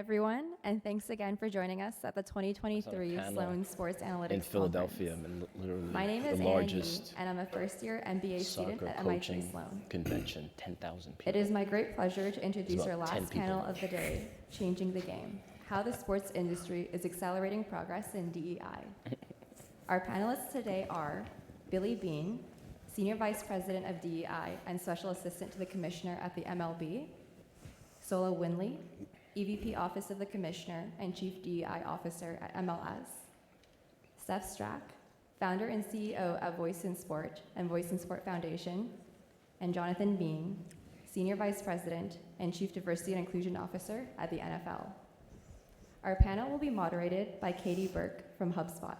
everyone, and thanks again for joining us at the 2023 Sloan Sports Analytics in Philadelphia. Conference. Literally My name is the Anna largest Yee, and I'm a first-year MBA student at MIT Sloan. convention, 10,000 people. It is my great pleasure to introduce our about 10 last people. panel of the day, Changing the Game, How the Sports Industry is Accelerating Progress in DEI. Our panelists today are Billy Bean, Senior Vice President of DEI and Special Assistant to the Commissioner at the MLB, Sola Winley, EVP Office of the Commissioner and Chief DEI Officer at MLS, Steph Strack, Founder and CEO of Voice in Sport and Voice in Sport Foundation, and Jonathan Bean, Senior Vice President and Chief Diversity and Inclusion Officer at the NFL. Our panel will be moderated by Katie Burke from HubSpot.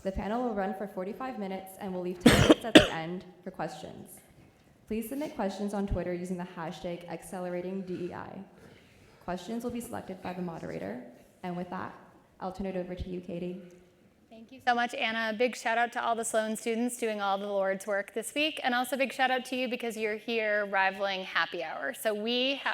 The panel will run for 45 minutes and will leave 10 minutes at the end for questions. Please submit questions on Twitter using the hashtag #AcceleratingDEI. Questions will be selected by the moderator. And with that, I'll turn it over to you, Katie. Thank you so much, Anna. Big shout out to all the Sloan students doing all the Lord's work this week. And also big shout out to you because you're here rivaling happy hour. So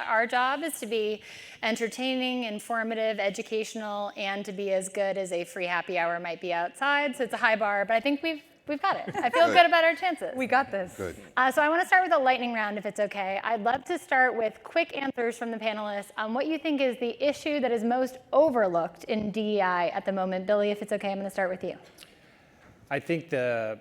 our job is to be entertaining, informative, educational, and to be as good as a free happy hour might be outside. So it's a high bar, but I think we've got it. I feel good about our chances. We got this. Good. So I want to start with a lightning round, if it's okay. I'd love to start with quick answers from the panelists on what you think is the issue that is most overlooked in DEI at the moment. Billy, if it's okay, I'm going to start with you. I think the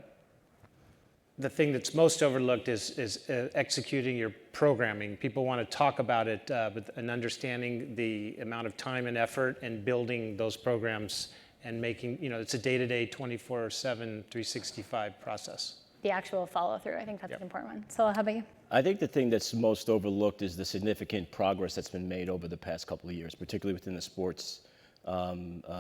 thing that's most overlooked is executing your programming. People want to talk about it, but and understanding the amount of time and effort and building those programs and making, it's a day-to-day 24/7, 365 process. The actual follow-through, I think that's an important one. So how about you? I think the thing that's most overlooked is the significant progress that's been made over the past couple of years, particularly within the sports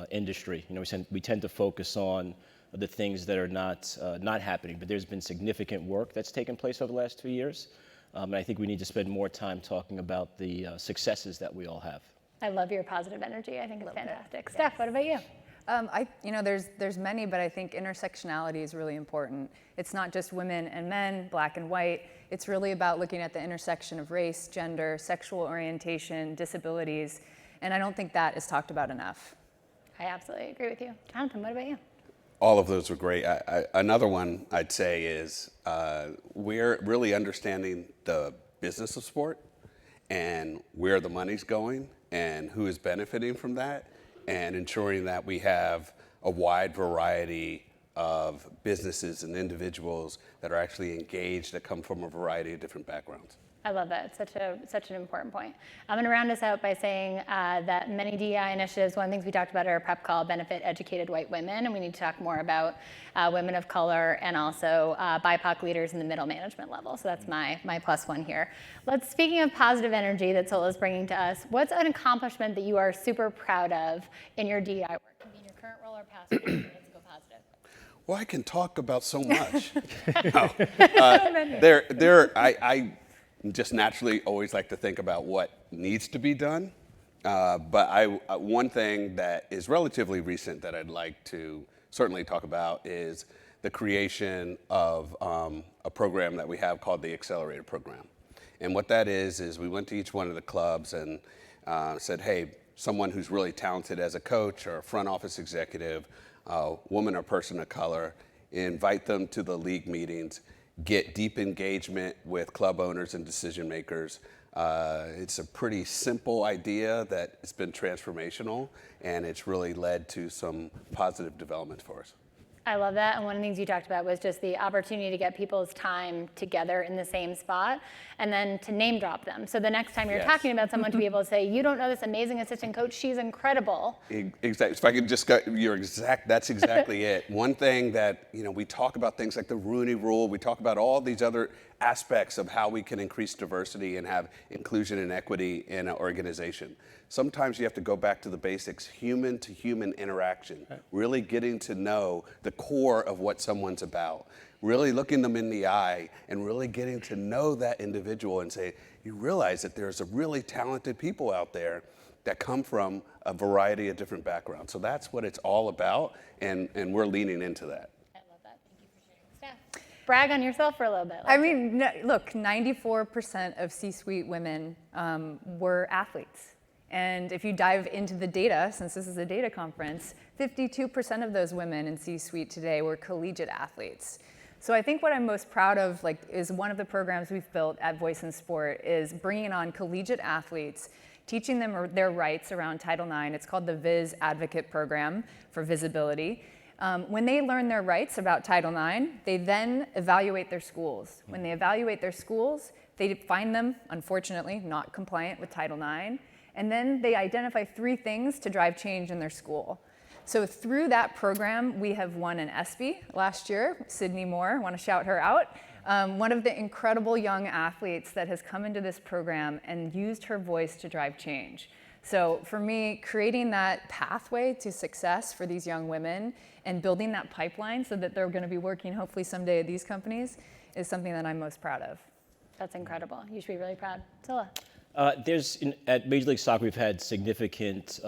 industry. We tend to focus on the things that are not happening, but there's been significant work that's taken place over the last 2 years. And I think we need to spend more time talking about the successes that we all have. I love your positive energy. I think it's fantastic. Steph, what about you? There's many, but I think intersectionality is really important. It's not just women and men, black and white. It's really about looking at the intersection of race, gender, sexual orientation, disabilities, and I don't think that is talked about enough. I absolutely agree with you. Jonathan, what about you? All of those were great. Another one I'd say is we're really understanding the business of sport and where the money's going and who is benefiting from that, and ensuring that we have a wide variety of businesses and individuals that are actually engaged, that come from a variety of different backgrounds. I love that. Such an important point. I'm going to round us out by saying that many DEI initiatives, one of the things we talked about at our prep call, benefit educated white women, and we need to talk more about women of color and also BIPOC leaders in the middle management level. So that's my +1 here. Speaking of positive energy that Sola is bringing to us, what's an accomplishment that you are super proud of in your DEI work? It can be in your current role or past role. Let's go positive. Well, I can talk about so much. I just naturally always like to think about what needs to be done. But one thing that is relatively recent that I'd like to certainly talk about is the creation of a program that we have called the Accelerator Program. And what that is we went to each one of the clubs and said, hey, someone who's really talented as a coach or a front office executive, woman or person of color, invite them to the league meetings, get deep engagement with club owners and decision makers. It's a pretty simple idea that has been transformational, and it's really led to some positive development for us. I love that. And one of the things you talked about was just the opportunity to get people's time together in the same spot and then to name drop them. So the next time you're talking about someone to be able to say, you don't know this amazing assistant coach, she's incredible. Exactly. If I could just that's exactly it. One thing that, we talk about things like the Rooney Rule, we talk about all these other aspects of how we can increase diversity and have inclusion and equity in an organization. Sometimes you have to go back to the basics, human to human interaction, really getting to know the core of what someone's about, really looking them in the eye and really getting to know that individual and say, you realize that there's a really talented people out there that come from a variety of different backgrounds. So that's what it's all about, and we're leaning into that. I love that. Thank you for sharing. Steph, brag on yourself for a little bit. Look, 94% of C-suite women were athletes. And if you dive into the data, since this is a data conference, 52% of those women in C-suite today were collegiate athletes. So I think what I'm most proud of is one of the programs we've built at Voice in Sport is bringing on collegiate athletes, teaching them their rights around Title IX. It's called the Viz Advocate Program for Visibility. When they learn their rights about Title IX, they then evaluate their schools. When they evaluate their schools, they find them, unfortunately, not compliant with Title IX, and then they identify 3 things to drive change in their school. So through that program, we have won an ESPY last year. Sydney Moore, I want to shout her out. One of the incredible young athletes that has come into this program and used her voice to drive change. So for me, creating that pathway to success for these young women and building that pipeline so that they're going to be working hopefully someday at these companies is something that I'm most proud of. That's incredible. You should be really proud. Zilla. At Major League Soccer, we've had significant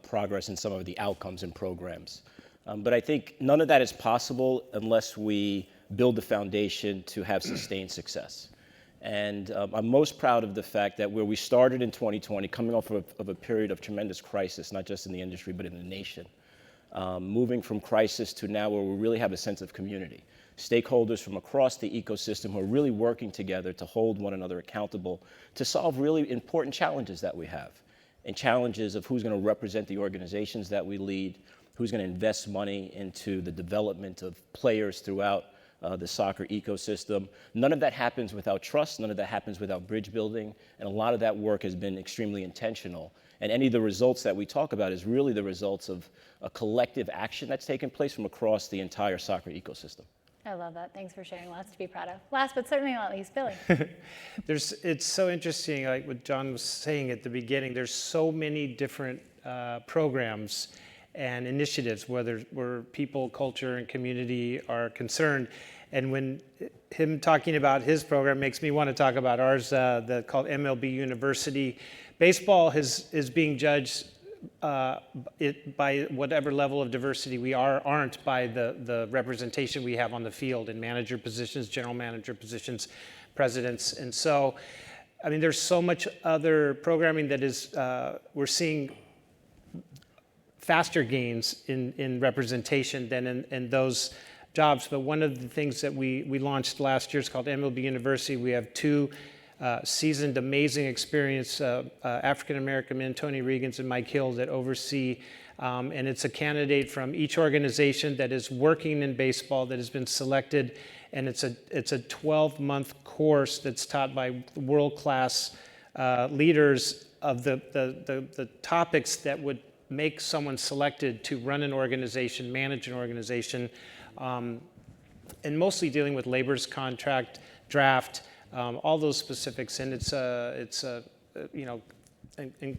progress in some of the outcomes and programs. But I think none of that is possible unless we build the foundation to have sustained success. And I'm most proud of the fact that where we started in 2020, coming off of a period of tremendous crisis, not just in the industry, but in the nation, moving from crisis to now where we really have a sense of community. Stakeholders from across the ecosystem who are really working together to hold one another accountable to solve really important challenges that we have, and challenges of who's going to represent the organizations that we lead, who's going to invest money into the development of players throughout the soccer ecosystem. None of that happens without trust, none of that happens without bridge building, and a lot of that work has been extremely intentional. And any of the results that we talk about is really the results of a collective action that's taken place from across the entire soccer ecosystem. I love that. Thanks for sharing. Lots to be proud of. Last but certainly not least, Billy. It's so interesting, like what John was saying at the beginning, there's so many different programs and initiatives, where people, culture, and community are concerned. And when him talking about his program makes me want to talk about ours, called MLB University. Baseball is being judged by whatever level of diversity we aren't by the representation we have on the field in manager positions, general manager positions, presidents. And so, I mean, there's so much other programming that is, we're seeing faster gains in representation than in those jobs. But one of the things that we launched last year is called MLB University. We have 2 seasoned, amazing experience African-American men, Tony Regans and Mike Hill, that oversee, and it's a candidate from each organization that is working in baseball that has been selected, and it's a 12-month course that's taught by world-class leaders of the topics that would make someone selected to run an organization, manage an organization, and mostly dealing with labor's contract, draft, all those specifics. And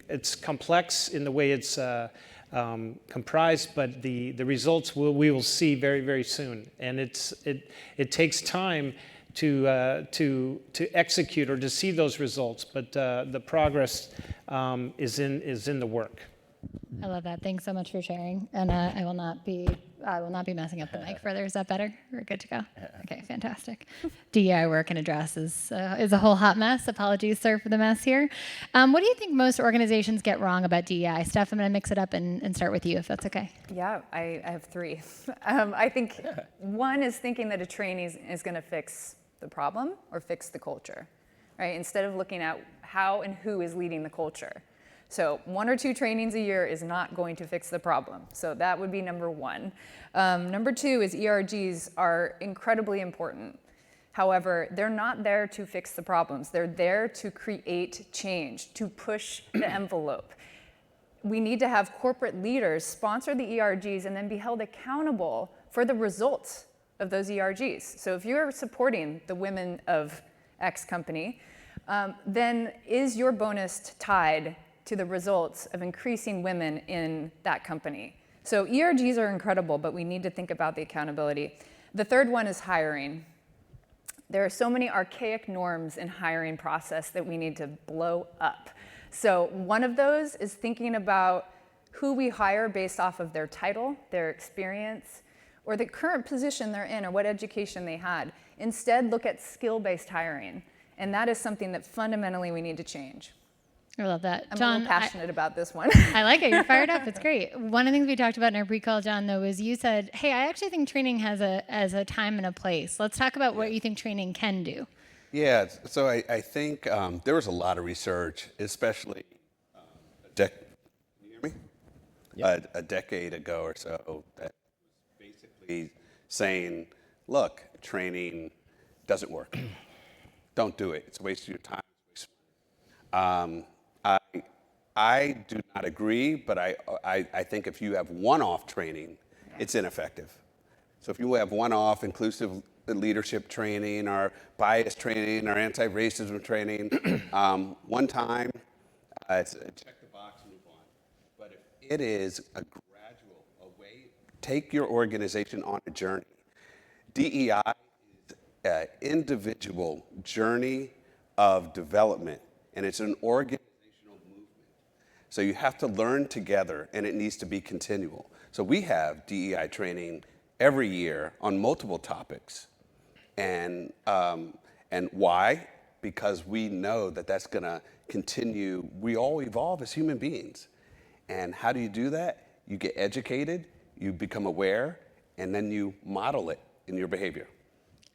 it's complex in the way it's comprised, but the results we will see very, very soon. And it takes time to execute or to see those results, but the progress is in the work. I love that. Thanks so much for sharing. And I will not be messing up the mic further. Is that better? We're good to go. Okay, fantastic. DEI work and address is a whole hot mess. Apologies, sir, for the mess here. What do you think most organizations get wrong about DEI? Steph, I'm going to mix it up and start with you, if that's okay. Yeah, I have 3. I think one is thinking that a trainee is going to fix the problem or fix the culture, right? Instead of looking at how and who is leading the culture. So 1 or 2 trainings a year is not going to fix the problem. So that would be number 1. Number 2 is ERGs are incredibly important. However, they're not there to fix the problems. They're there to create change, to push the envelope. We need to have corporate leaders sponsor the ERGs and then be held accountable for the results of those ERGs. So if you're supporting the women of X company, then is your bonus tied to the results of increasing women in that company? So ERGs are incredible, but we need to think about the accountability. The third one is hiring. There are so many archaic norms in hiring process that we need to blow up. So one of those is thinking about who we hire based off of their title, their experience, or the current position they're in, or what education they had. Instead, look at skill-based hiring. And that is something that fundamentally we need to change. I love that. I'm John, a little passionate about this one. I like it. You're fired up. It's great. One of the things we talked about in our pre-call, John, though, was you said, hey, I actually think training has a time and a place. Let's talk about what you think training can do. Yeah, so I think there was a lot of research, especially can you hear me? Yep. A decade ago or so, that was basically saying, look, training doesn't work. Don't do it. It's a waste of your time. It's a waste of money. I do not agree, but I think if you have one-off training, it's ineffective. So if you have one-off inclusive leadership training or bias training or anti-racism training, one time, it's check the box and move on. But if it is a gradual, way, take your organization on a journey. DEI is an individual journey of development, and it's an organizational movement. So you have to learn together, and it needs to be continual. So we have DEI training every year on multiple topics. And why? Because we know that that's going to continue. We all evolve as human beings. And how do you do that? You get educated, you become aware, and then you model it in your behavior.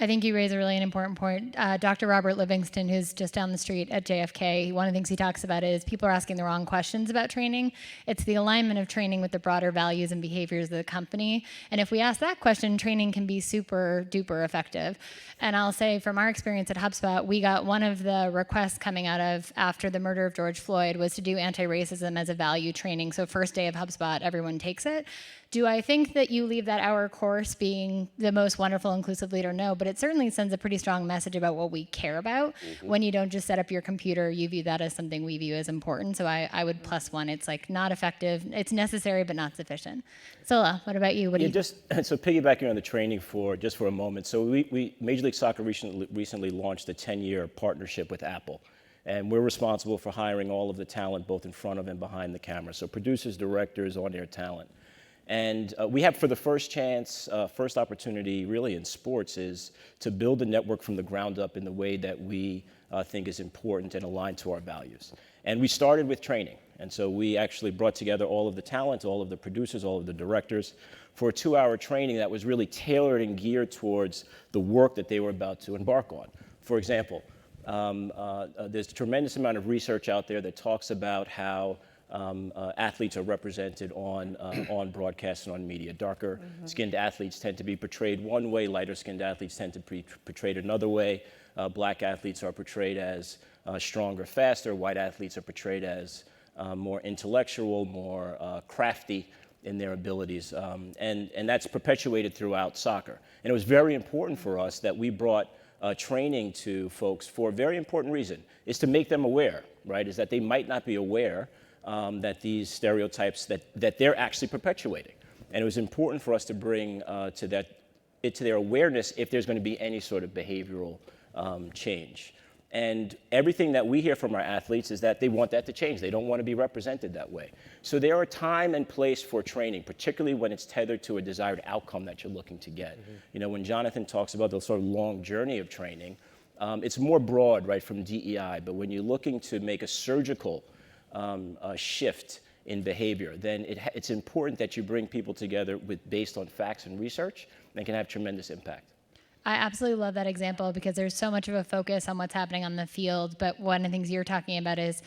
I think you raise a really important point. Dr. Robert Livingston, who's just down the street at JFK, one of the things he talks about is people are asking the wrong questions about training. It's the alignment of training with the broader values and behaviors of the company. And if we ask that question, training can be super duper effective. And I'll say from our experience at HubSpot, we got one of the requests coming out of after the murder of George Floyd was to do anti-racism as a value training. So first day of HubSpot, everyone takes it. Do I think that you leave that hour course being the most wonderful inclusive leader? No, but it certainly sends a pretty strong message about what we care about. When you don't just set up your computer, you view that as something we view as important. So I would +1. It's like not effective. It's necessary, but not sufficient. Sola, what about you? What do you So piggybacking on the training for a moment. So we Major League Soccer recently launched a 10-year partnership with Apple. And we're responsible for hiring all of the talent, both in front of and behind the camera. So producers, directors, on-air talent. And we have, for the first opportunity really in sports is to build a network from the ground up in the way that we think is important and aligned to our values. And we started with training. And so we actually brought together all of the talent, all of the producers, all of the directors for a 2-hour training that was really tailored and geared towards the work that they were about to embark on. For example, there's a tremendous amount of research out there that talks about how athletes are represented on broadcast and on media. Darker-skinned athletes tend to be portrayed one way, lighter-skinned athletes tend to be portrayed another way. Black athletes are portrayed as stronger, faster. White athletes are portrayed as more intellectual, more crafty in their abilities. And that's perpetuated throughout soccer. And it was very important for us that we brought training to folks for a very important reason, is to make them aware, right? Is that they might not be aware that these stereotypes that they're actually perpetuating. And it was important for us to bring to their awareness if there's going to be any sort of behavioral change. And everything that we hear from our athletes is that they want that to change. They don't want to be represented that way. So there are time and place for training, particularly when it's tethered to a desired outcome that you're looking to get. You know, when Jonathan talks about the sort of long journey of training, it's more broad, right, from DEI. But when you're looking to make a surgical shift in behavior, then it's important that you bring people together based on facts and research, and can have tremendous impact. I absolutely love that example because there's so much of a focus on what's happening on the field, but one of the things you're talking about is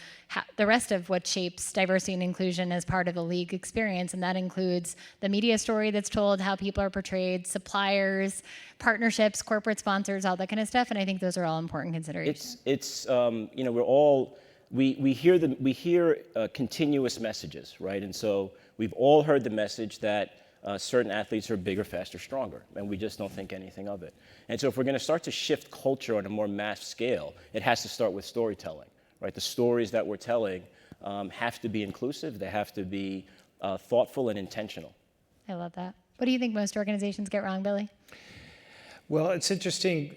the rest of what shapes diversity and inclusion as part of the league experience, and that includes the media story that's told, how people are portrayed, suppliers, partnerships, corporate sponsors, all that kind of stuff, and I think those are all important considerations. It's you know, we hear continuous messages, right? And so we've all heard the message that certain athletes are bigger, faster, stronger, and we just don't think anything of it. And so if we're going to start to shift culture on a more mass scale, it has to start with storytelling, right? The stories that we're telling have to be inclusive, they have to be thoughtful and intentional. I love that. What do you think most organizations get wrong, Billy? Well, it's interesting,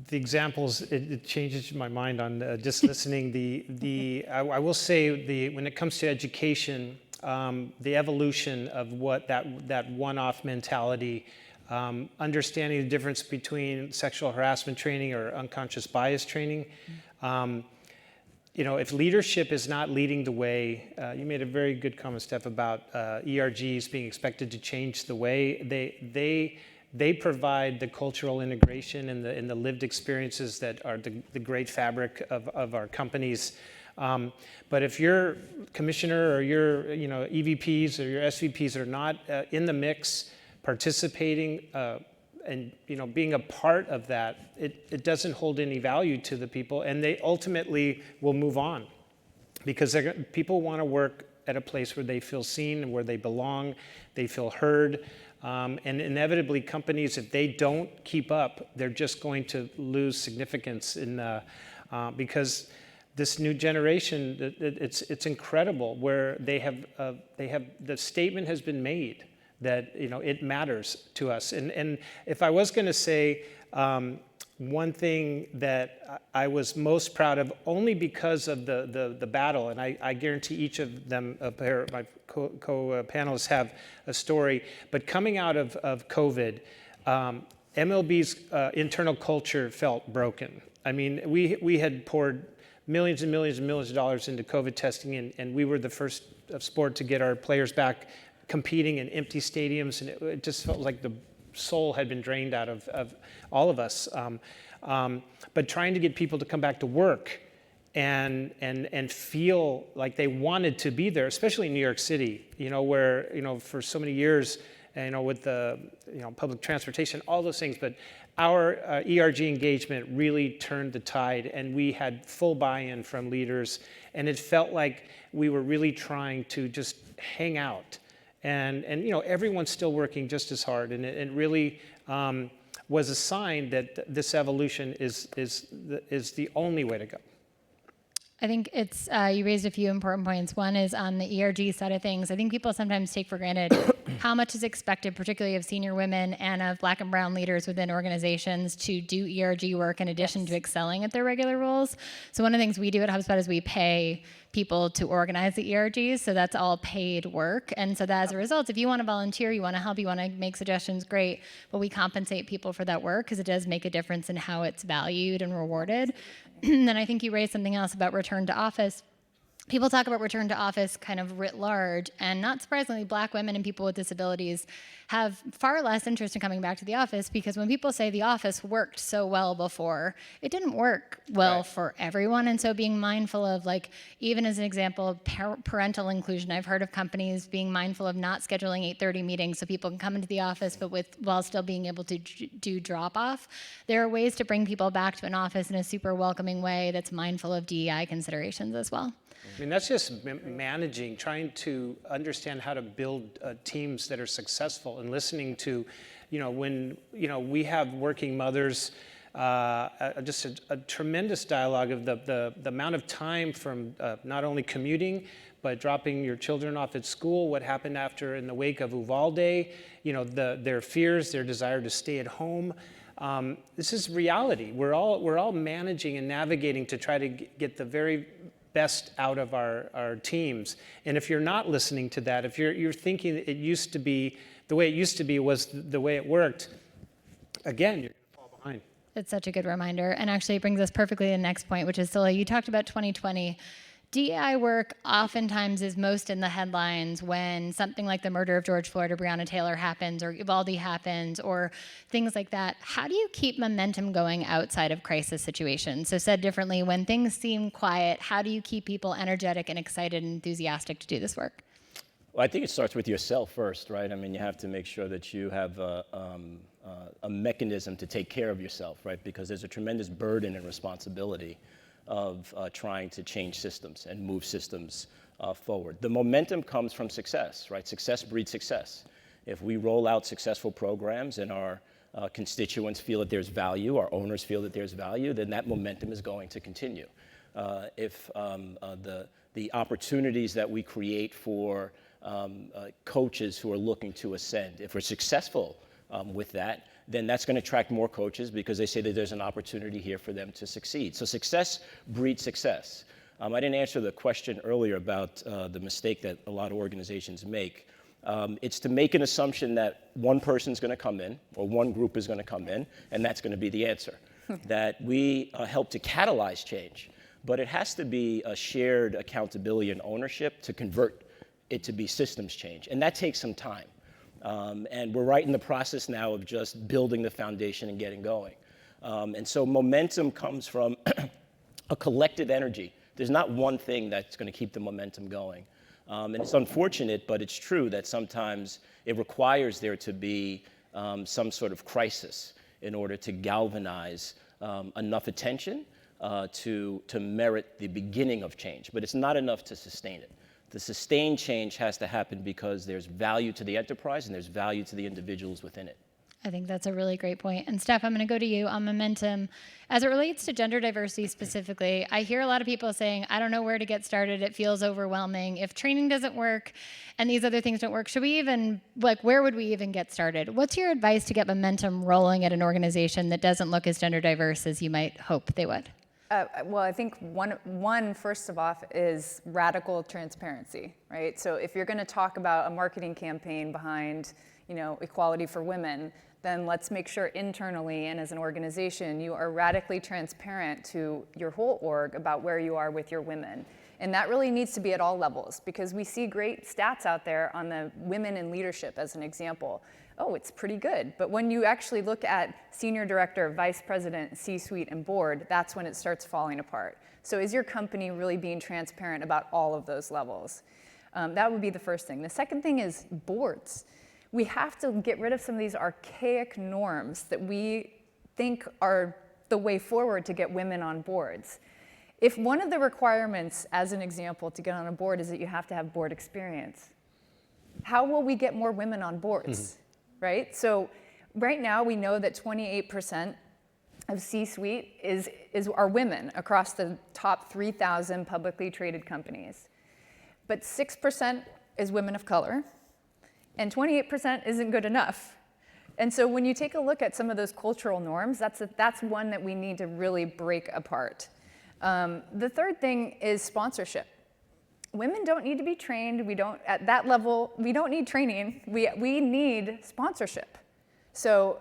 the examples, it changes my mind on just listening. I will say, when it comes to education, the evolution of what that one-off mentality, understanding the difference between sexual harassment training or unconscious bias training, if leadership is not leading the way, you made a very good comment, Steph, about ERGs being expected to change the way. They provide the cultural integration and the lived experiences that are the great fabric of our companies. But if your commissioner or your EVPs or your SVPs are not in the mix, participating, and being a part of that, it doesn't hold any value to the people, and they ultimately will move on, because people want to work at a place where they feel seen and where they belong, they feel heard, and inevitably companies, if they don't keep up, they're just going to lose significance because this new generation, it's incredible where they have the statement has been made that it matters to us. And if I was going to say one thing that I was most proud of, only because of the battle, and I guarantee each of them, my co-panelists have a story, but coming out of COVID, MLB's internal culture felt broken. I mean, we had poured millions and millions and millions of dollars into COVID testing, and we were the first sport to get our players back competing in empty stadiums, and it just felt like the soul had been drained out of all of us. But trying to get people to come back to work and feel like they wanted to be there, especially in New York City, where for so many years, with the public transportation, all those things, but our ERG engagement really turned the tide, and we had full buy-in from leaders, and it felt like we were really trying to just hang out. And everyone's still working just as hard, and it really was a sign that this evolution is the only way to go. I think it's, you raised a few important points. One is on the ERG side of things. I think people sometimes take for granted how much is expected, particularly of senior women and of Black and brown leaders within organizations, to do ERG work in addition to excelling at their regular roles. So one of the things we do at HubSpot is we pay people to organize the ERGs, so that's all paid work. And so that as a result, if you want to volunteer, you want to help, you want to make suggestions, great, but we compensate people for that work because it does make a difference in how it's valued and rewarded. Then I think you raised something else about return to office. People talk about return to office kind of writ large, and not surprisingly, Black women and people with disabilities have far less interest in coming back to the office, because when people say the office worked so well before, it didn't work well for everyone. And so being mindful of, like, even as an example, parental inclusion. I've heard of companies being mindful of not scheduling 8:30 meetings so people can come into the office, but while still being able to do drop-off. There are ways to bring people back to an office in a super welcoming way that's mindful of DEI considerations as well. I mean, that's just managing, trying to understand how to build teams that are successful, and listening to, when, we have working mothers, just a tremendous dialogue of the amount of time from not only commuting, but dropping your children off at school, what happened after in the wake of Uvalde, their fears, their desire to stay at home. This is reality. We're all managing and navigating to try to get the very best out of our teams. And if you're not listening to that, if you're thinking it used to be, the way it used to be was the way it worked, again, you're going to fall behind. It's such a good reminder. And actually it brings us perfectly to the next point, which is, Scylla, you talked about 2020. DEI work oftentimes is most in the headlines when something like the murder of George Floyd or Breonna Taylor happens, or Uvalde happens, or things like that. How do you keep momentum going outside of crisis situations? So said differently, when things seem quiet, how do you keep people energetic and excited and enthusiastic to do this work? Well, I think it starts with yourself first, right? I mean, you have to make sure that you have a mechanism to take care of yourself, right? Because there's a tremendous burden and responsibility of trying to change systems and move systems forward. The momentum comes from success, right? Success breeds success. If we roll out successful programs and our constituents feel that there's value, our owners feel that there's value, then that momentum is going to continue. If the opportunities that we create for coaches who are looking to ascend, if we're successful with that, then that's going to attract more coaches because they say that there's an opportunity here for them to succeed. So success breeds success. I didn't answer the question earlier about the mistake that a lot of organizations make. It's to make an assumption that one person's going to come in, or one group is going to come in, and that's going to be the answer. That we help to catalyze change. but it has to be a shared accountability and ownership to convert it to be systems change, and that takes some time. And we're right in the process now of just building the foundation and getting going. And so momentum comes from a collective energy. There's not one thing that's going to keep the momentum going. And it's unfortunate, but it's true that sometimes it requires there to be some sort of crisis in order to galvanize enough attention to merit the beginning of change. But it's not enough to sustain it. The sustained change has to happen because there's value to the enterprise and there's value to the individuals within it. I think that's a really great point. And Steph, I'm going to go to you on momentum. As it relates to gender diversity specifically, I hear a lot of people saying, I don't know where to get started. It feels overwhelming. If training doesn't work and these other things don't work, should we even, where would we even get started? What's your advice to get momentum rolling at an organization that doesn't look as gender diverse as you might hope they would? Well, I think one first of all is radical transparency, right? So if you're going to talk about a marketing campaign behind, equality for women, then let's make sure internally and as an organization you are radically transparent to your whole org about where you are with your women. And that really needs to be at all levels, because we see great stats out there on the women in leadership as an example. Oh, it's pretty good. But when you actually look at senior director, vice president, C-suite, and board, that's when it starts falling apart. So is your company really being transparent about all of those levels? That would be the first thing. The second thing is boards. We have to get rid of some of these archaic norms that we think are the way forward to get women on boards. If one of the requirements, as an example, to get on a board is that you have to have board experience, how will we get more women on boards, right? So right now we know that 28% of C-suite are women across the top 3,000 publicly traded companies. But 6% is women of color, and 28% isn't good enough. And so when you take a look at some of those cultural norms, that's one that we need to really break apart. The third thing is sponsorship. Women don't need to be trained. At that level, we don't need training. We need sponsorship. So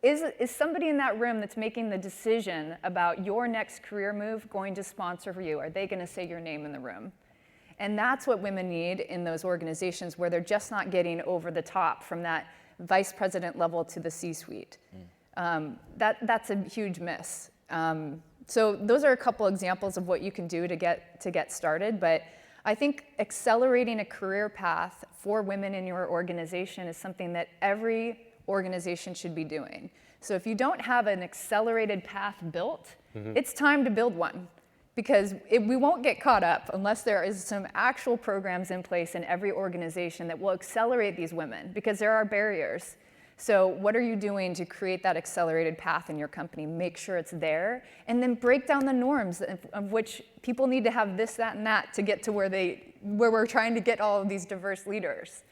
is somebody in that room that's making the decision about your next career move going to sponsor for you? Are they going to say your name in the room? And that's what women need in those organizations where they're just not getting over the top from that vice president level to the C-suite. That's a huge miss. So those are a couple examples of what you can do to get started. But I think accelerating a career path for women in your organization is something that every organization should be doing. So if you don't have an accelerated path built, it's time to build one. Because we won't get caught up unless there is some actual programs in place in every organization that will accelerate these women, because there are barriers. So what are you doing to create that accelerated path in your company? Make sure it's there, and then break down the norms of which people need to have this, that, and that to get to where we're trying to get all of these diverse leaders.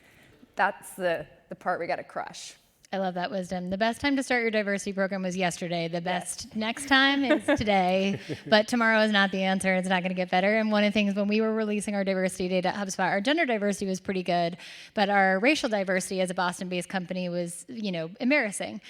That's the part we got to crush. I love that wisdom. The best time to start your diversity program was yesterday. The best next time is today, but tomorrow is not the answer. It's not going to get better. And one of the things when we were releasing our diversity data at HubSpot, our gender diversity was pretty good, but our racial diversity as a Boston-based company was, embarrassing.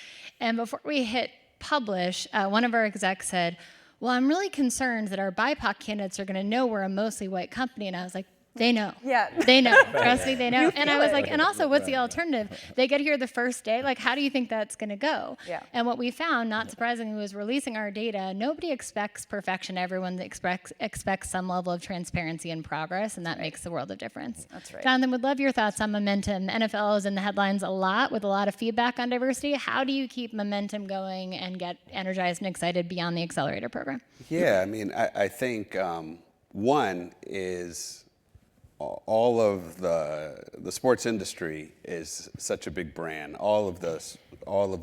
And before we hit publish, one of our execs said, well, I'm really concerned that our BIPOC candidates are going to know we're a mostly white company. And I was like, they know. Yeah. They know. Trust me, they know. And I was like, and also, what's the alternative? They get here the first day. Like, how do you think that's going to go? Yeah. And what we found, not surprisingly, was releasing our data. Nobody expects perfection. Everyone expects some level of transparency and progress, and that makes the world of difference. That's right. Jonathan, would love your thoughts on momentum. NFL is in the headlines a lot with a lot of feedback on diversity. How do you keep momentum going and get energized and excited beyond the accelerator program? Yeah, I mean, I think one is all of the sports industry is such a big brand. All of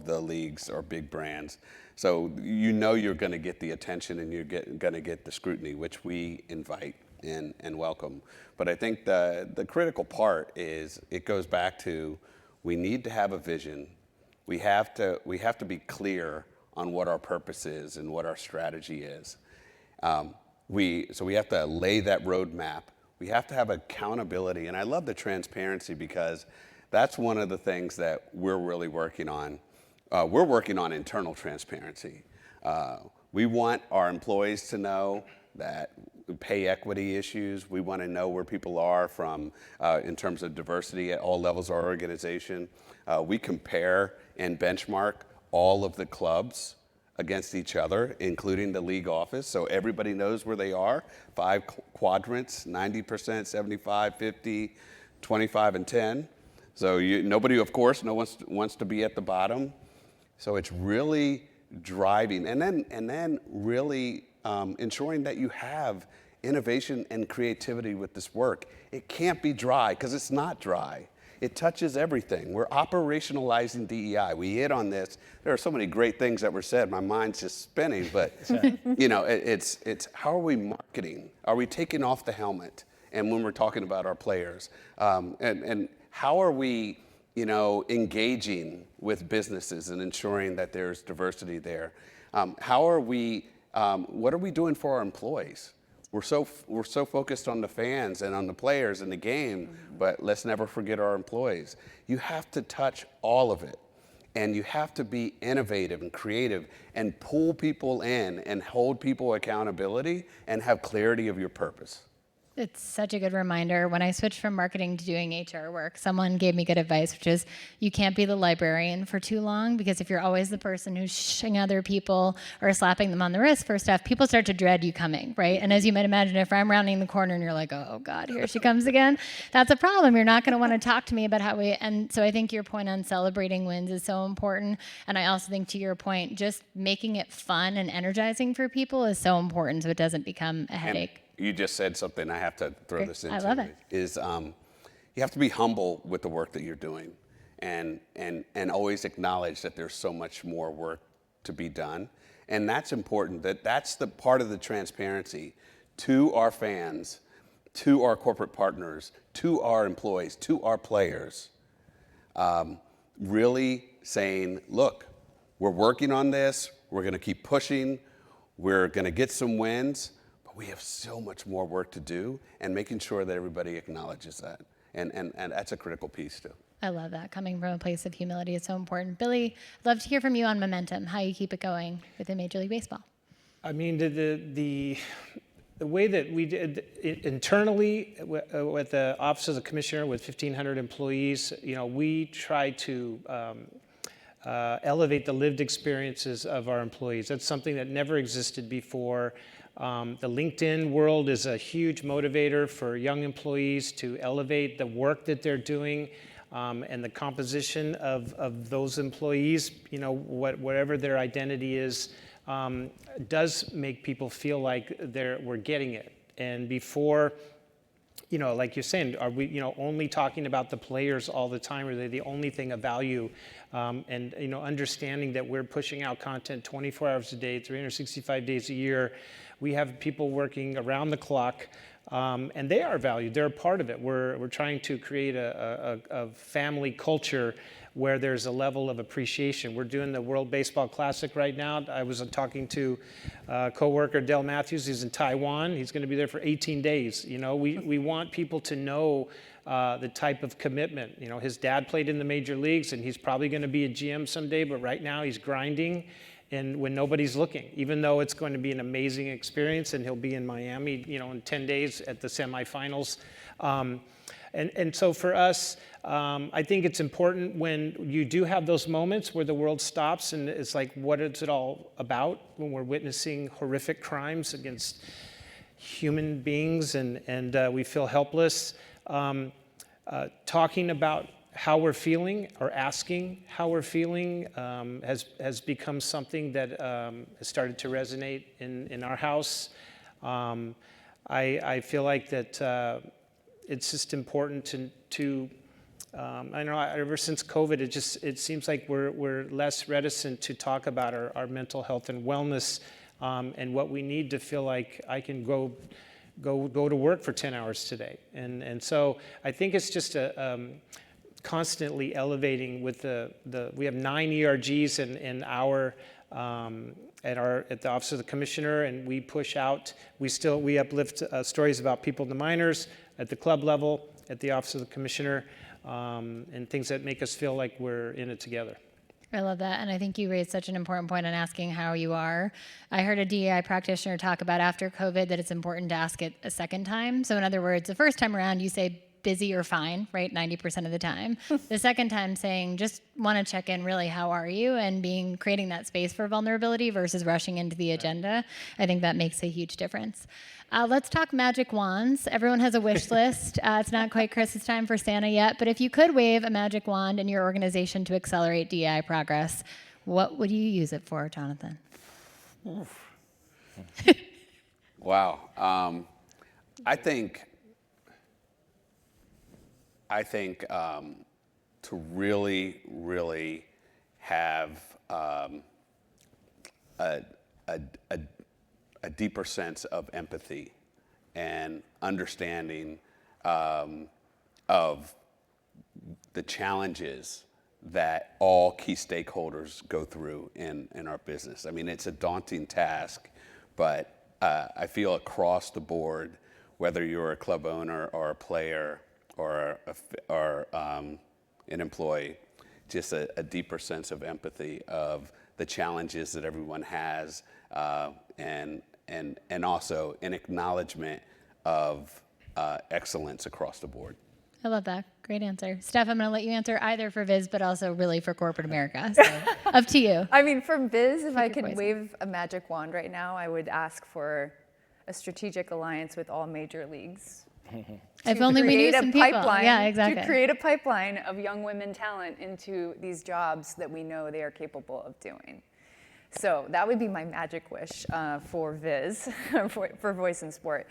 the leagues are big brands. So you're going to get the attention and you're going to get the scrutiny, which we invite and welcome. But I think the critical part is it goes back to we need to have a vision. We have to be clear on what our purpose is and what our strategy is. So we have to lay that roadmap. We have to have accountability, and I love the transparency because that's one of the things that we're really working on. We're working on internal transparency. We want our employees to know that pay equity issues. We want to know where people are from in terms of diversity at all levels of our organization. We compare and benchmark all of the clubs against each other, including the league office, so everybody knows where they are. 5 quadrants, 90%, 75, 50, 25, and 10. So nobody, of course, wants to be at the bottom. So it's really driving, and then really ensuring that you have innovation and creativity with this work. It can't be dry, because it's not dry. It touches everything. We're operationalizing DEI. We hit on this. There are so many great things that were said. My mind's just spinning, but you know, it's how are we marketing? Are we taking off the helmet? And when we're talking about our players, and how are we, you know, engaging with businesses and ensuring that there's diversity there? How are we? What are we doing for our employees? We're so focused on the fans and on the players and the game, but let's never forget our employees. You have to touch all of it, and you have to be innovative and creative and pull people in and hold people accountability and have clarity of your purpose. It's such a good reminder. When I switched from marketing to doing HR work, someone gave me good advice, which is you can't be the librarian for too long, because if you're always the person who's shushing other people or slapping them on the wrist for stuff, people start to dread you coming, right? And as you might imagine, if I'm rounding the corner and you're like, oh God, here she comes again, that's a problem. You're not going to want to talk to me about how we, and so I think your point on celebrating wins is so important. And I also think, to your point, just making it fun and energizing for people is so important, so it doesn't become a headache. You just said something I have to throw this into. I love it. Is you have to be humble with the work that you're doing, and always acknowledge that there's so much more work to be done, and that's important. That's the part of the transparency to our fans, to our corporate partners, to our employees, to our players. Really saying, look, we're working on this. We're going to keep pushing. We're going to get some wins. We have so much more work to do, and making sure that everybody acknowledges that. And that's a critical piece too. I love that. Coming from a place of humility is so important. Billy, I'd love to hear from you on momentum, how you keep it going within Major League Baseball. I mean, the way that we did it internally with the Office of the Commissioner with 1,500 employees, you know, we try to elevate the lived experiences of our employees. That's something that never existed before. The LinkedIn world is a huge motivator for young employees to elevate the work that they're doing, and the composition of those employees, you know, whatever their identity is, does make people feel like we're getting it. And before, you know, like you're saying, are we, you know, only talking about the players all the time? Are they the only thing of value? And, you know, understanding that we're pushing out content 24 hours a day, 365 days a year. We have people working around the clock, and they are valued. They're a part of it. We're trying to create a family culture where there's a level of appreciation. We're doing the World Baseball Classic right now. I was talking to a coworker, Del Matthews. He's in Taiwan. He's going to be there for 18 days. You know, we want people to know the type of commitment. You know, his dad played in the major leagues, and he's probably going to be a GM someday, but right now he's grinding. And when nobody's looking, even though it's going to be an amazing experience, and he'll be in Miami, you know, in 10 days at the semifinals. And so for us, I think it's important when you do have those moments where the world stops and it's like, what is it all about when we're witnessing horrific crimes against human beings and we feel helpless. Talking about how we're feeling or asking how we're feeling has become something that has started to resonate in our house. I feel like that it's just important to I know ever since COVID, it seems like we're less reticent to talk about our mental health and wellness and what we need to feel like I can go to work for 10 hours today. And so I think it's just constantly elevating with we have 9 ERGs in our at the Office of the Commissioner, and we push out, we uplift stories about people in the minors at the club level, at the Office of the Commissioner, and things that make us feel like we're in it together. I love that. And I think you raised such an important point on asking how you are. I heard a DEI practitioner talk about after COVID that it's important to ask it a second time. So in other words, the first time around, you say busy or fine, right? 90% of the time. The second time saying, just want to check in really, how are you? And creating that space for vulnerability versus rushing into the agenda. I think that makes a huge difference. Let's talk magic wands. Everyone has a wish list. It's not quite Christmas time for Santa yet, but if you could wave a magic wand in your organization to accelerate DEI progress, what would you use it for, Jonathan? Wow. I think to really, really have a deeper sense of empathy and understanding of the challenges that all key stakeholders go through in our business. I mean, it's a daunting task, but I feel across the board, whether you're a club owner or a player or an employee, just a deeper sense of empathy of the challenges that everyone has, and also an acknowledgement of excellence across the board. I love that. Great answer. Steph, I'm going to let you answer either for Viz, but also really for corporate America. So up to you. I mean, for Viz, if I your could poison. wave a magic wand right now, I would ask for a strategic alliance with all major leagues. If only we knew some people. Pipeline, Yeah, exactly. To create a pipeline of young women talent into these jobs that we know they are capable of doing. So that would be my magic wish for Viz, for Voice in Sport.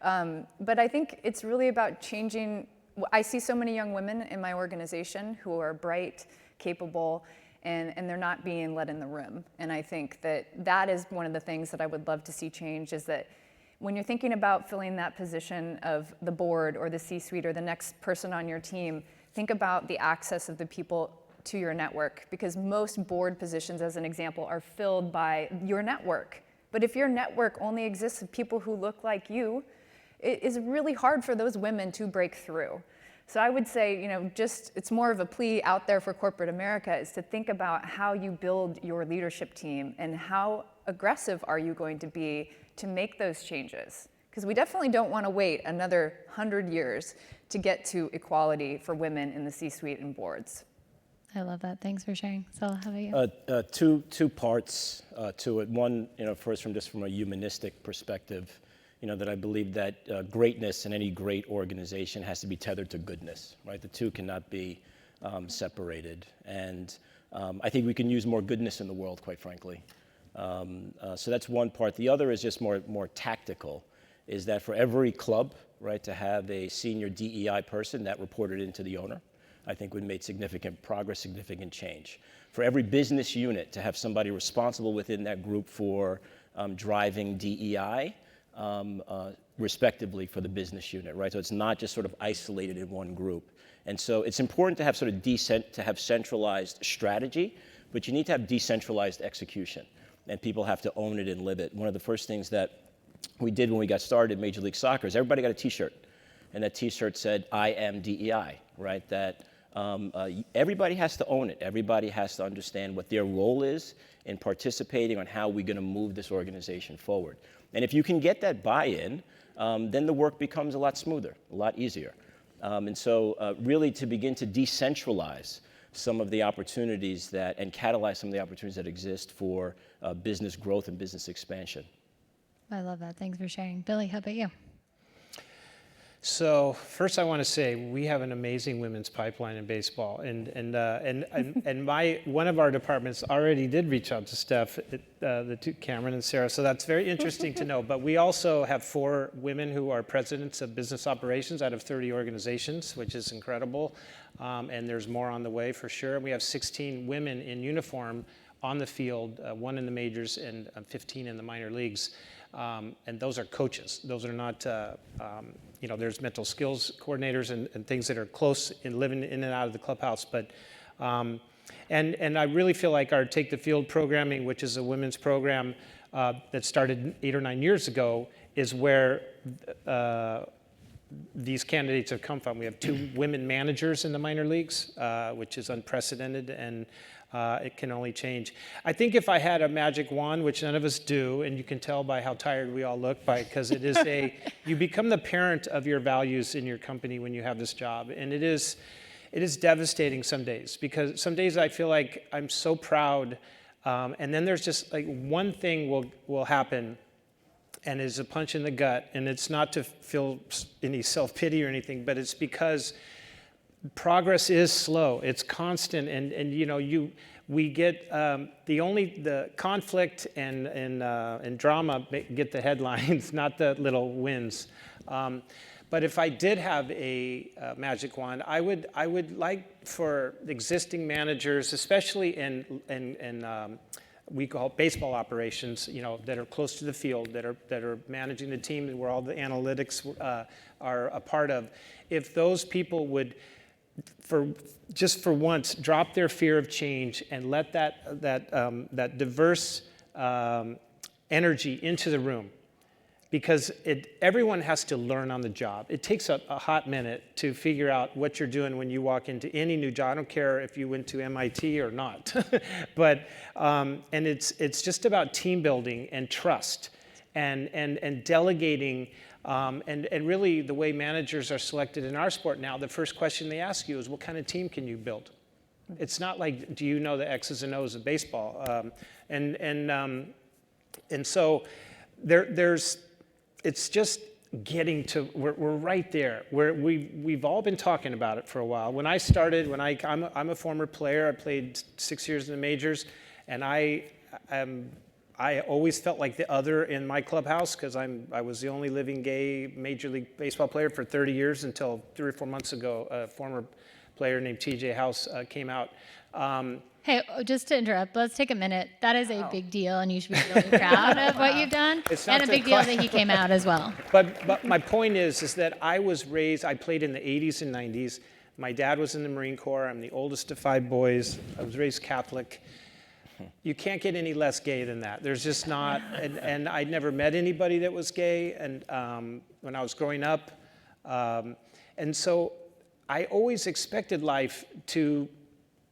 But I think it's really about changing. I see so many young women in my organization who are bright, capable, and they're not being let in the room. And I think that is one of the things that I would love to see change, is that when you're thinking about filling that position of the board or the C-suite or the next person on your team, think about the access of the people to your network, because most board positions, as an example, are filled by your network. But if your network only exists of people who look like you, it is really hard for those women to break through. So I would say, it's more of a plea out there for corporate America, is to think about how you build your leadership team and how aggressive are you going to be to make those changes. Because we definitely don't want to wait another 100 years to get to equality for women in the C-suite and boards. I love that. Thanks for sharing. So how about Two parts to it. One, first from a humanistic perspective, that I believe that greatness in any great organization has to be tethered to goodness, right? The two cannot be separated. And I think we can use more goodness in the world, quite frankly. So that's one part. The other is just more tactical, is that for every club, right, to have a senior DEI person that reported into the owner, I think would make significant progress, significant change. For every business unit to have somebody responsible within that group for driving DEI, respectively for the business unit, right? So it's not just sort of isolated in one group. And so it's important to have sort of to have centralized strategy, but you need to have decentralized execution, and people have to own it and live it. One of the first things that we did when we got started in Major League Soccer is everybody got a T-shirt, and that T-shirt said, "I am DEI," right? That everybody has to own it. Everybody has to understand what their role is in participating on how we're going to move this organization forward. And if you can get that buy-in, then the work becomes a lot smoother, a lot easier. And so really to begin to decentralize some of the opportunities and catalyze some of the opportunities that exist for business growth and business expansion. I love that. Thanks for sharing. Billy, how about you? So first, I want to say we have an amazing women's pipeline in baseball, and one of our departments already did reach out to Steph, the two, Cameron and Sarah. So that's very interesting to know. But we also have 4 women who are presidents of business operations out of 30 organizations, which is incredible. And there's more on the way for sure. We have 16 women in uniform on the field, 1 in the majors and 15 in the minor leagues. And those are coaches. Those are not, there's mental skills coordinators and things that are close in living in and out of the clubhouse. But, and I really feel like our Take the Field programming, which is a women's program that started 8 or 9 years ago, is where these candidates have come from. We have 2 women managers in the minor leagues, which is unprecedented. And it can only change. I think if I had a magic wand, which none of us do, and you can tell by how tired we all look, because it is you become the parent of your values in your company when you have this job, and it is devastating some days, because some days I feel like I'm so proud, and then there's just like one thing will happen, and it's a punch in the gut, and it's not to feel any self-pity or anything, but it's because progress is slow, it's constant, and you know, we get the conflict and drama get the headlines, not the little wins. But if I did have a magic wand, I would like for existing managers, especially in we call baseball operations, you know, that are close to the field, that are managing the team, where all the analytics are a part of. If those people would, just for once, drop their fear of change and let that diverse energy into the room, because everyone has to learn on the job. It takes a hot minute to figure out what you're doing when you walk into any new job. I don't care if you went to MIT or not, but and it's just about team building and trust and delegating. And really, the way managers are selected in our sport now, the first question they ask you is, what kind of team can you build? It's not like, do you know the X's and O's of baseball? And so it's just getting to, we're right there. We've all been talking about it for a while. When I started, I'm a former player. I played 6 years in the majors, and I always felt like the other in my clubhouse, because I was the only living gay Major League Baseball player for 30 years until 3 or 4 months ago. A former player named TJ House came out. Hey, just to interrupt, let's take a minute. That is a big deal, and you should be really proud of what you've done. And a big deal that he came out as well. But my point is that I played in the 80s and 90s. My dad was in the Marine Corps. I'm the oldest of 5 boys. I was raised Catholic. You can't get any less gay than that. There's just not, and I'd never met anybody that was gay, and when I was growing up. And so I always expected life to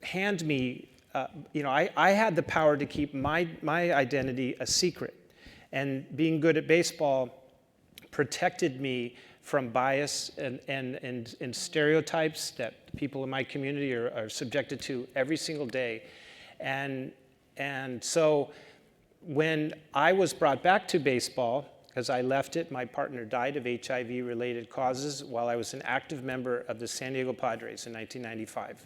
hand me, I had the power to keep my identity a secret. And being good at baseball protected me from bias and stereotypes that people in my community are subjected to every single day. And so when I was brought back to baseball, because I left it, my partner died of HIV-related causes while I was an active member of the San Diego Padres in 1995.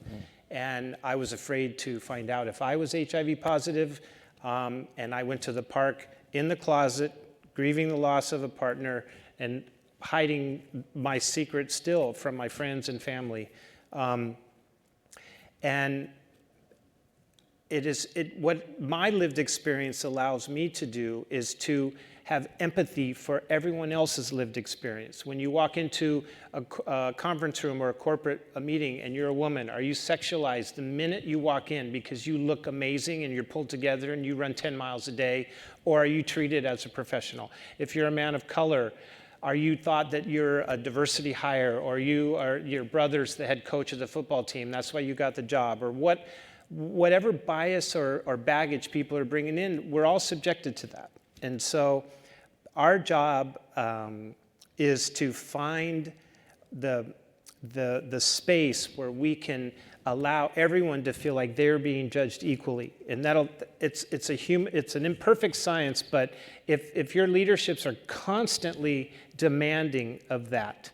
And I was afraid to find out if I was HIV positive, and I went to the park in the closet, grieving the loss of a partner, and hiding my secret still from my friends and family. And what my lived experience allows me to do is to have empathy for everyone else's lived experience. When you walk into a conference room or a meeting and you're a woman, are you sexualized the minute you walk in because you look amazing and you're pulled together and you run 10 miles a day, or are you treated as a professional? If you're a man of color, are you thought that you're a diversity hire, or your brother's the head coach of the football team, that's why you got the job, or whatever bias or baggage people are bringing in, we're all subjected to that. And so our job is to find the space where we can allow everyone to feel like they're being judged equally. And it's an imperfect science, but if your leaderships are constantly demanding of that,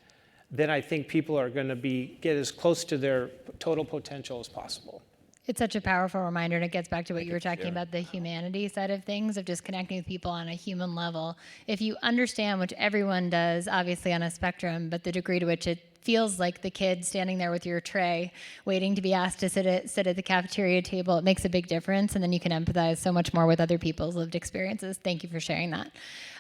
then I think people are going to get as close to their total potential as possible. It's such a powerful reminder, and it gets back to what you were talking about, the humanity side of things, of just connecting with people on a human level. If you understand, which everyone does, obviously on a spectrum, but the degree to which it feels like the kid standing there with your tray, waiting to be asked to sit at the cafeteria table, it makes a big difference, and then you can empathize so much more with other people's lived experiences. Thank you for sharing that.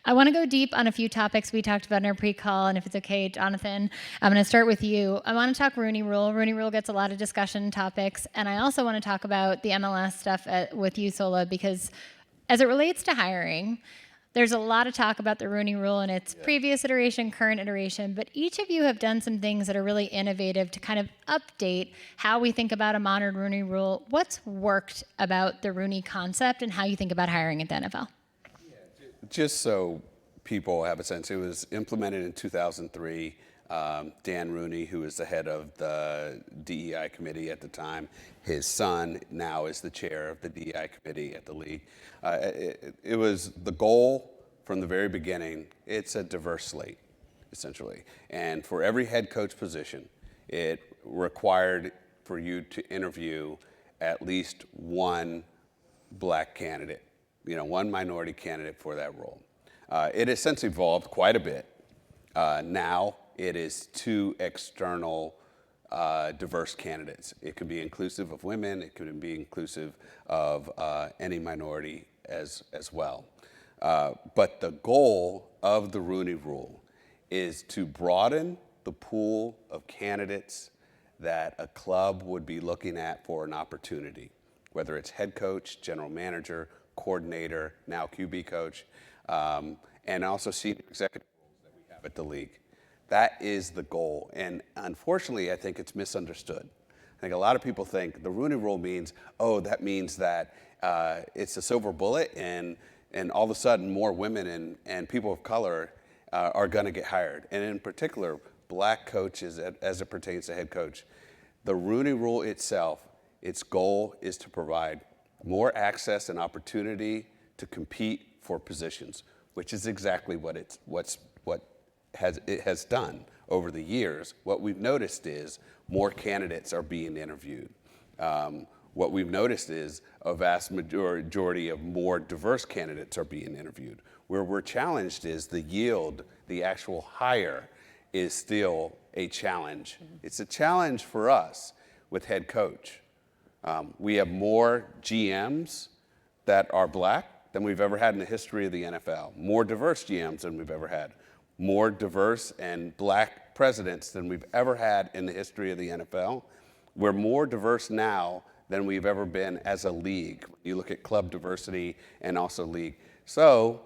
I want to go deep on a few topics we talked about in our pre-call, and if it's okay, Jonathan, I'm going to start with you. I want to talk Rooney Rule. Rooney Rule gets a lot of discussion topics, and I also want to talk about the MLS stuff with you, Sola, because as it relates to hiring, There's a lot of talk about the Rooney Rule in its previous iteration, current iteration, but each of you have done some things that are really innovative to kind of update how we think about a modern Rooney Rule. What's worked about the Rooney concept and how you think about hiring at the NFL? Just so people have a sense, it was implemented in 2003. Dan Rooney, who was the head of the DEI committee at the time, his son now is the chair of the DEI committee at the league. It was the goal from the very beginning. It's a diverse slate, essentially. And for every head coach position, it required for you to interview at least one black candidate, one minority candidate for that role. It has since evolved quite a bit. Now it is 2 external diverse candidates. It could be inclusive of women. It could be inclusive of any minority as well. But the goal of the Rooney Rule is to broaden the pool of candidates that a club would be looking at for an opportunity, whether it's head coach, general manager, coordinator, now QB coach, and also senior executive roles that we have at the league. That is the goal. And unfortunately, I think it's misunderstood. I think a lot of people think the Rooney Rule means, that means that it's a silver bullet and all of a sudden more women and people of color are going to get hired. And in particular, black coaches as it pertains to head coach. The Rooney Rule itself, its goal is to provide more access and opportunity to compete for positions, which is exactly what it has done over the years. What we've noticed is more candidates are being interviewed. What we've noticed is a vast majority of more diverse candidates are being interviewed. Where we're challenged is the yield, the actual hire is still a challenge. It's a challenge for us with head coach. We have more GMs that are black than we've ever had in the history of the NFL, more diverse GMs than we've ever had, more diverse and black presidents than we've ever had in the history of the NFL. We're more diverse now than we've ever been as a league. You look at club diversity and also league. So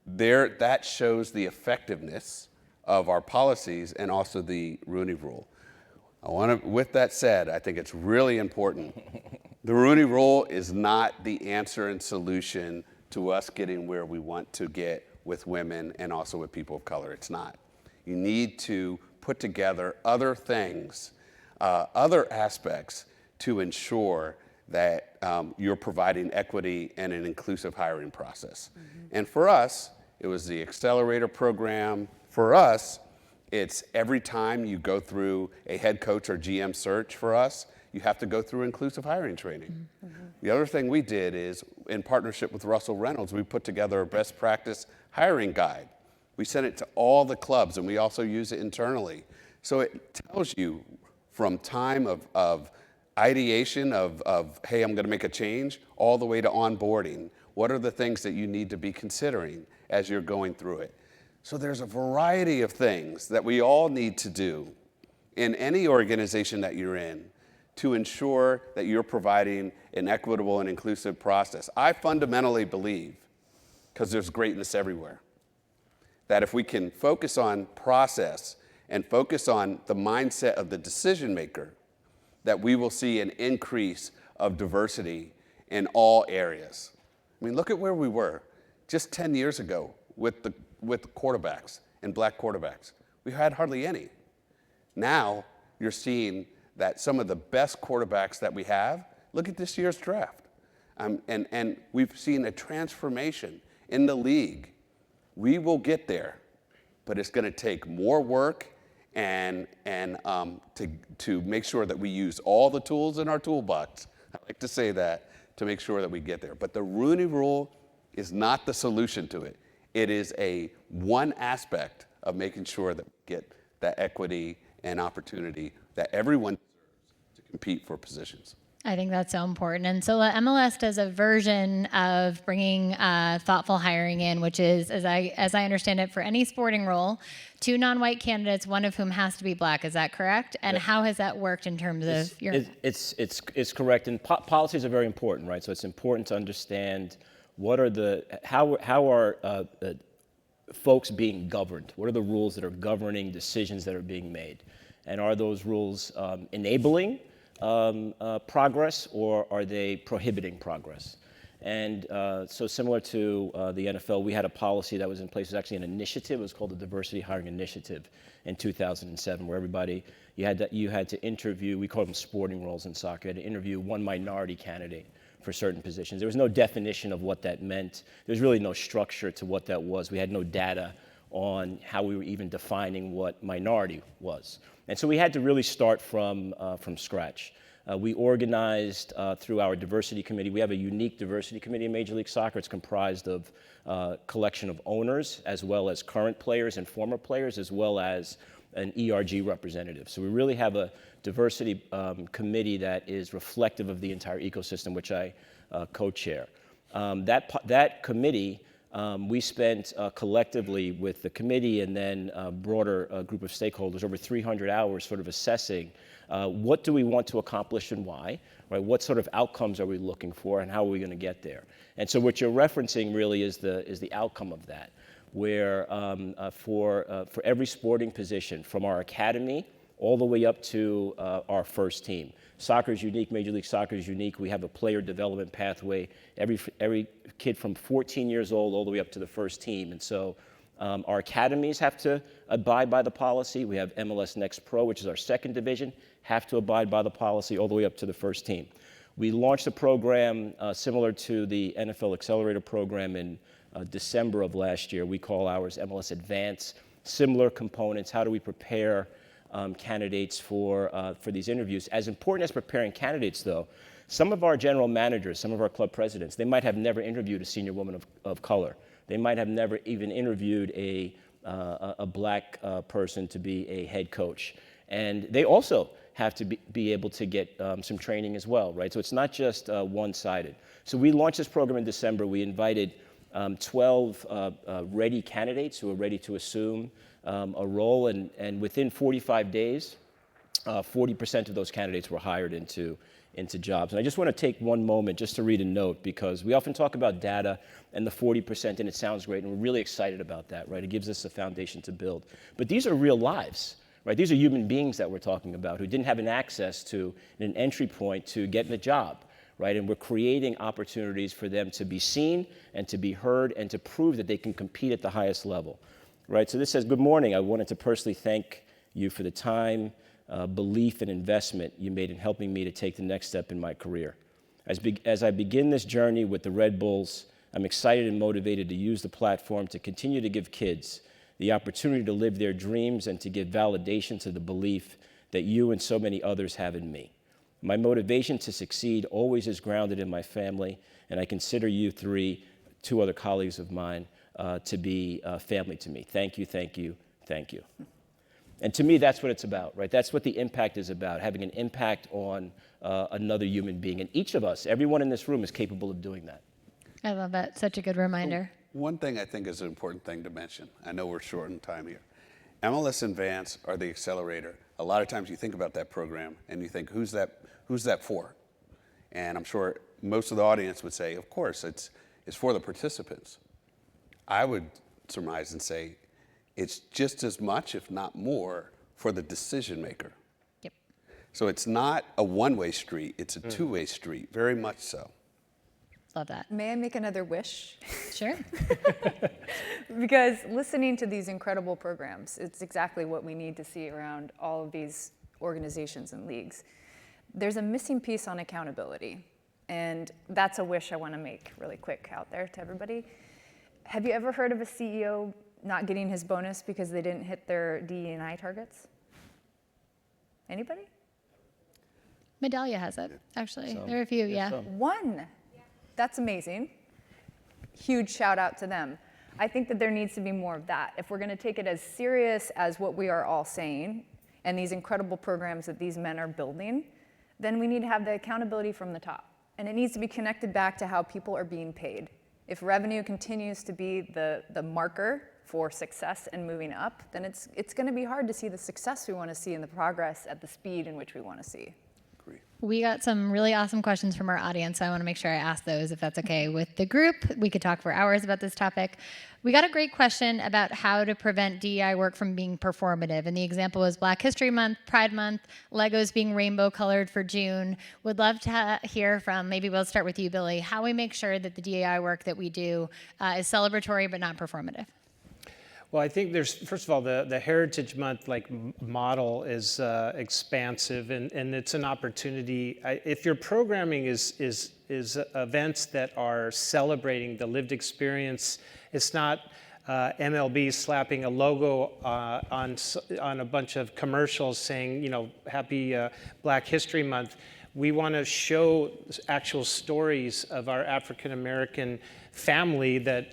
that shows the effectiveness of our policies and also the Rooney Rule. With that said, I think it's really important. The Rooney Rule is not the answer and solution to us getting where we want to get with women and also with people of color. It's not. You need to put together other things, other aspects to ensure that you're providing equity and an inclusive hiring process. And for us, it was the accelerator program. For us, it's every time you go through a head coach or GM search for us, you have to go through inclusive hiring training. The other thing we did is, in partnership with Russell Reynolds, we put together a best practice hiring guide. We sent it to all the clubs, and we also use it internally. So it tells you from time of ideation of, hey, I'm going to make a change, all the way to onboarding. What are the things that you need to be considering as you're going through it? So there's a variety of things that we all need to do in any organization that you're in to ensure that you're providing an equitable and inclusive process. I fundamentally believe, because there's greatness everywhere, that if we can focus on process and focus on the mindset of the decision maker, that we will see an increase of diversity in all areas. I mean, look at where we were just 10 years ago with quarterbacks and black quarterbacks. We had hardly any. Now you're seeing that some of the best quarterbacks that we have, look at this year's draft. And we've seen a transformation in the league. We will get there, but it's going to take more work and to make sure that we use all the tools in our toolbox. I like to say that, to make sure that we get there. But the Rooney Rule is not the solution to it. It is one aspect of making sure that we get that equity and opportunity that everyone deserves to compete for positions. I think that's so important. And so MLS does a version of bringing thoughtful hiring in, which is, as I understand it, for any sporting role, 2 non-white candidates, one of whom has to be black. Is that correct? And how has that worked in terms of your? It's correct. And policies are very important, right? So it's important to understand how are folks being governed? What are the rules that are governing decisions that are being made? And are those rules enabling progress, or are they prohibiting progress? And so similar to the NFL, we had a policy that was in place. It was actually an initiative. It was called the Diversity Hiring Initiative in 2007, where everybody, you had to interview, we call them sporting roles in soccer, you had to interview one minority candidate for certain positions. There was no definition of what that meant. There was really no structure to what that was. We had no data on how we were even defining what minority was. And so we had to really start from scratch. We organized through our diversity committee. We have a unique diversity committee in Major League Soccer. It's comprised of a collection of owners, as well as current players and former players, as well as an ERG representative. So we really have a diversity committee that is reflective of the entire ecosystem, which I co-chair. That committee, we spent collectively with the committee and then a broader group of stakeholders over 300 hours sort of assessing what do we want to accomplish and why, right? What sort of outcomes are we looking for and how are we going to get there? And so what you're referencing really is the outcome of that, where for every sporting position, from our academy all the way up to our first team. Soccer is unique, Major League Soccer is unique. We have a player development pathway. Every kid from 14 years old all the way up to the first team. And so our academies have to abide by the policy. We have MLS Next Pro, which is our second division, have to abide by the policy all the way up to the first team. We launched a program similar to the NFL Accelerator program in December of last year. We call ours MLS Advance. Similar components. How do we prepare candidates for these interviews? As important as preparing candidates, though, some of our general managers, some of our club presidents, they might have never interviewed a senior woman of color. They might have never even interviewed a black person to be a head coach. And they also have to be able to get some training as well, right? So it's not just one-sided. So we launched this program in December. We invited 12 ready candidates who are ready to assume a role, and within 45 days, 40% of those candidates were hired into jobs. And I just want to take one moment just to read a note, because we often talk about data and the 40%, and it sounds great, and we're really excited about that, right? It gives us a foundation to build. But these are real lives, right? These are human beings that we're talking about who didn't have an access to an entry point to getting a job, right? And we're creating opportunities for them to be seen and to be heard and to prove that they can compete at the highest level, right? So this says, good morning. I wanted to personally thank you for the time, belief, and investment you made in helping me to take the next step in my career. As I begin this journey with the Red Bulls, I'm excited and motivated to use the platform to continue to give kids the opportunity to live their dreams and to give validation to the belief that you and so many others have in me. My motivation to succeed always is grounded in my family, and I consider you two other colleagues of mine, to be family to me. Thank you, thank you, thank you. And to me, that's what it's about, right? That's what the impact is about, having an impact on another human being. And each of us, everyone in this room, is capable of doing that. I love that. Such a good reminder. One thing I think is an important thing to mention, I know we're short on time here. MLS Advance or the Accelerator, a lot of times you think about that program and you think, who's that for? And I'm sure most of the audience would say, of course, it's for the participants. I would surmise and say it's just as much, if not more, for the decision maker. Yep. So it's not a one-way street, it's a two-way street, very much so. Love that. May I make another wish? Sure. Because listening to these incredible programs, it's exactly what we need to see around all of these organizations and leagues. There's a missing piece on accountability, and that's a wish I want to make really quick out there to everybody. Have you ever heard of a CEO not getting his bonus because they didn't hit their DE&I targets? Anybody? Medallia has it, actually. So, there are a few, yeah. yeah. One. That's amazing. Huge shout out to them. I think that there needs to be more of that. If we're going to take it as serious as what we are all saying and these incredible programs that these men are building, then we need to have the accountability from the top. And it needs to be connected back to how people are being paid. If revenue continues to be the marker for success and moving up, then it's going to be hard to see the success we want to see and the progress at the speed in which we want to see. Agree. We got some really awesome questions from our audience, so I want to make sure I ask those, if that's okay with the group. We could talk for hours about this topic. We got a great question about how to prevent DEI work from being performative, and the example was Black History Month, Pride Month, Legos being rainbow colored for June. Would love to hear from, maybe we'll start with you, Billy, how we make sure that the DEI work that we do is celebratory but not performative. Well, I think there's, first of all, the Heritage Month model is expansive, and it's an opportunity. If your programming is events that are celebrating the lived experience, it's not MLB slapping a logo on a bunch of commercials saying, Happy Black History Month. We want to show actual stories of our African American family that